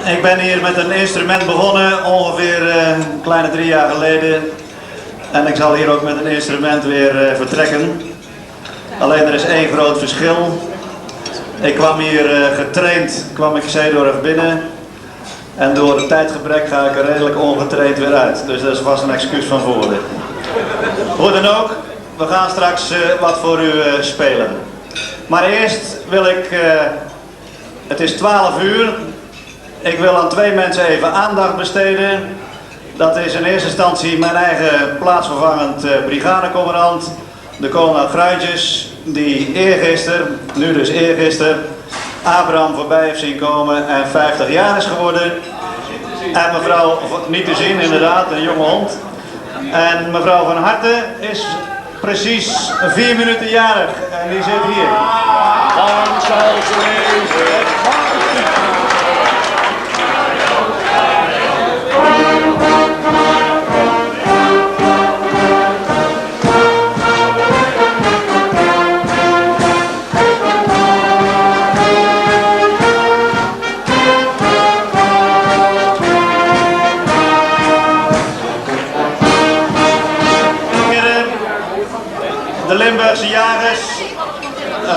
Ik ben hier met een instrument begonnen, ongeveer een kleine 3 jaar geleden. En ik zal hier ook met een instrument weer vertrekken. Alleen er is één groot verschil. Ik kwam hier getraind, kwam ik Zeedorf binnen. En door het tijdgebrek ga ik er redelijk ongetraind weer uit. Dus dat is vast een excuus van voren. Hoe dan ook, we gaan straks wat voor u spelen. Maar eerst wil ik, het is 12 uur. Ik wil aan 2 mensen even aandacht besteden. Dat is in eerste instantie mijn eigen plaatsvervangend brigadecommandant, de kolonel Gruitjes, die eergisteren, nu dus eergisteren, Abraham voorbij heeft zien komen en 50 jaar is geworden. En mevrouw, niet te zien inderdaad, een jonge hond. En mevrouw van Harte is precies 4 minuten jarig en die zit hier. Lang zal ze leven. De Limburgse Jagers,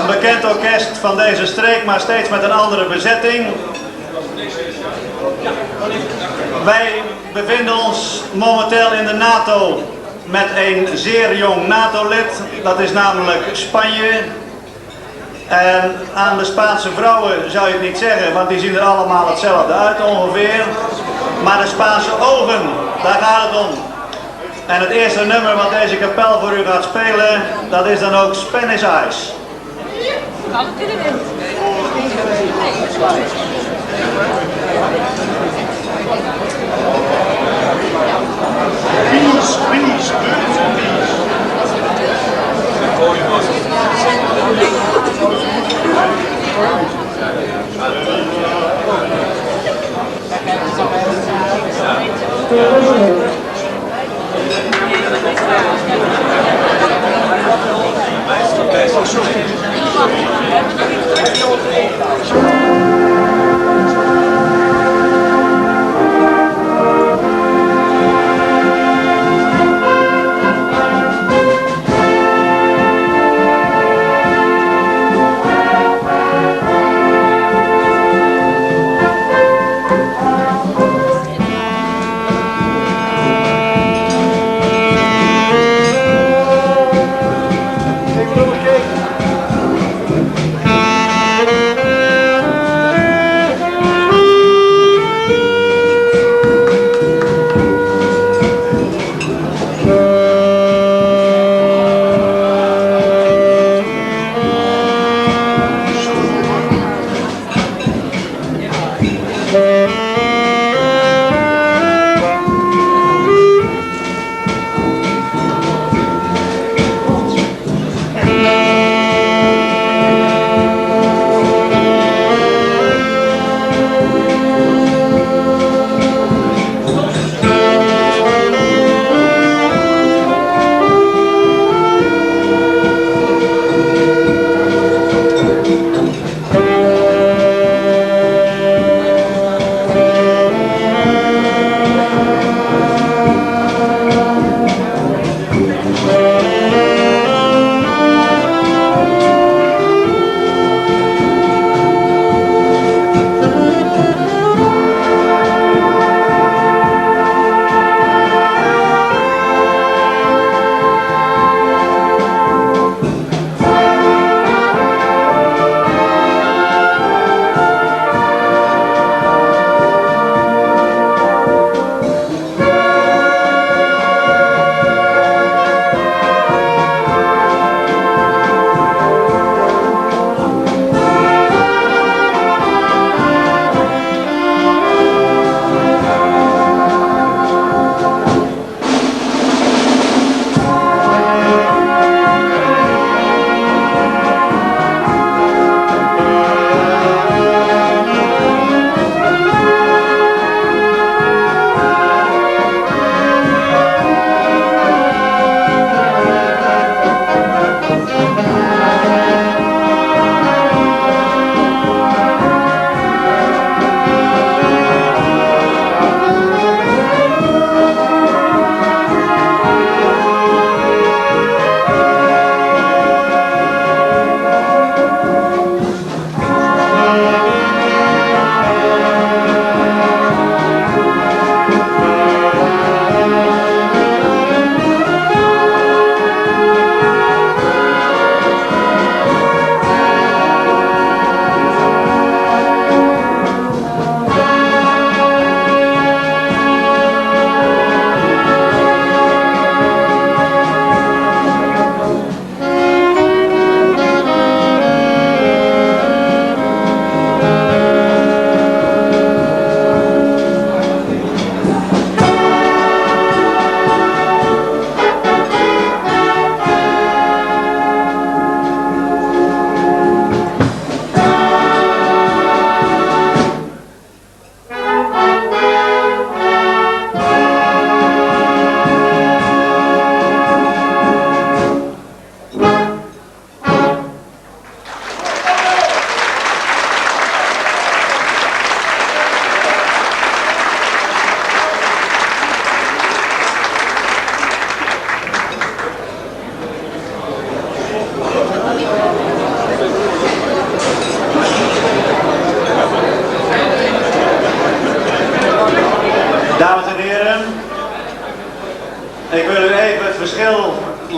een bekend orkest van deze streek, maar steeds met een andere bezetting. Wij bevinden ons momenteel in de NATO met een zeer jong NATO-lid, dat is namelijk Spanje. En aan de Spaanse vrouwen zou je het niet zeggen, want die zien er allemaal hetzelfde uit ongeveer. Maar de Spaanse ogen, daar gaat het om. En het eerste nummer wat deze kapel voor u gaat spelen, dat is dan ook Spanish Eyes.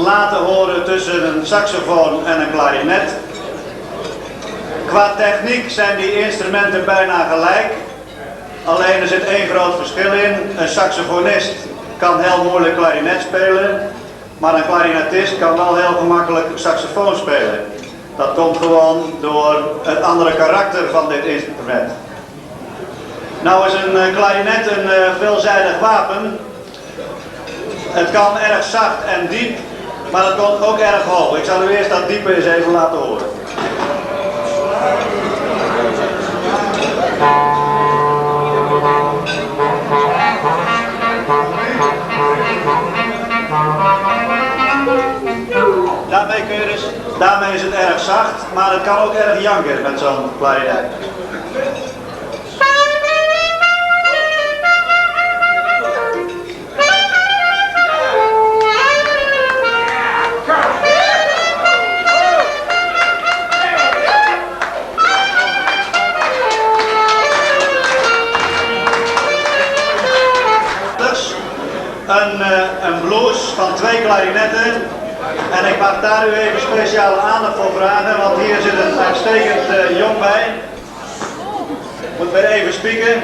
laten horen tussen een saxofoon en een klarinet. Qua techniek zijn die instrumenten bijna gelijk. Alleen er zit één groot verschil in. Een saxofonist kan heel moeilijk klarinet spelen, maar een klarinetist kan wel heel gemakkelijk saxofoon spelen. Dat komt gewoon door het andere karakter van dit instrument. Nou is een klarinet een veelzijdig wapen. Het kan erg zacht en diep, maar het kan ook erg hoog. Ik zal u eerst dat diepe eens even laten horen. Daarmee is het erg zacht, maar het kan ook erg janken met zo'n klarinet. Een blues van 2 klarinetten. En ik mag daar u even speciale aandacht voor vragen, want hier zit een uitstekend jong bij. Moet weer even spieken.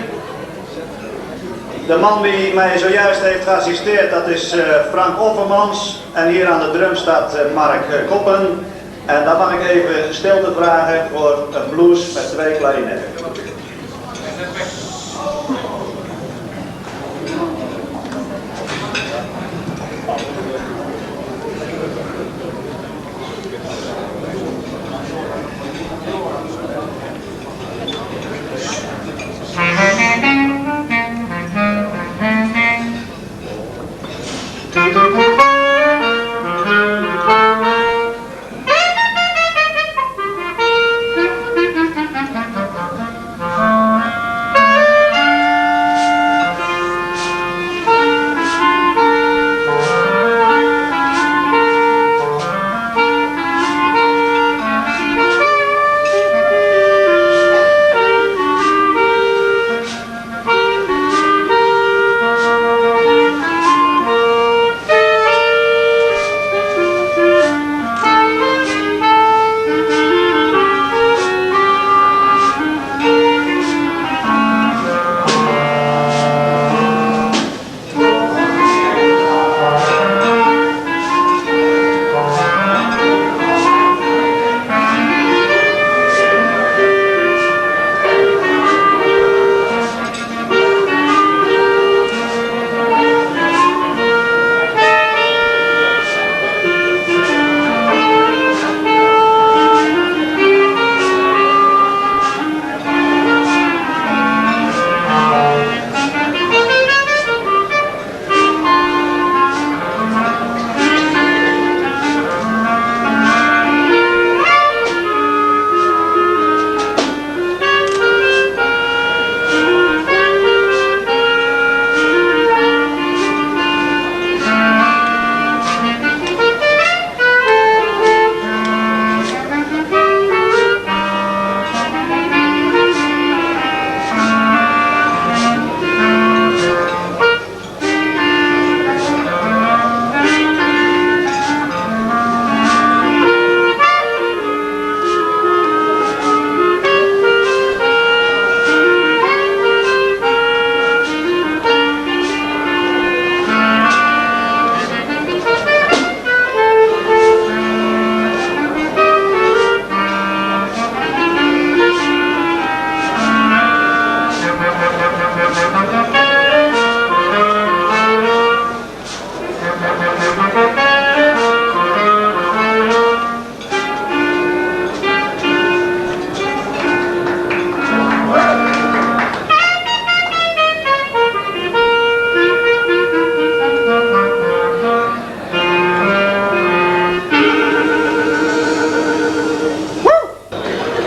De man die mij zojuist heeft geassisteerd, dat is Frank Offermans. En hier aan de drum staat Mark Koppen. En dan mag ik even stilte vragen voor een blues met 2 klarinetten.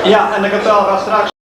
Ja, en de kapel gaat straks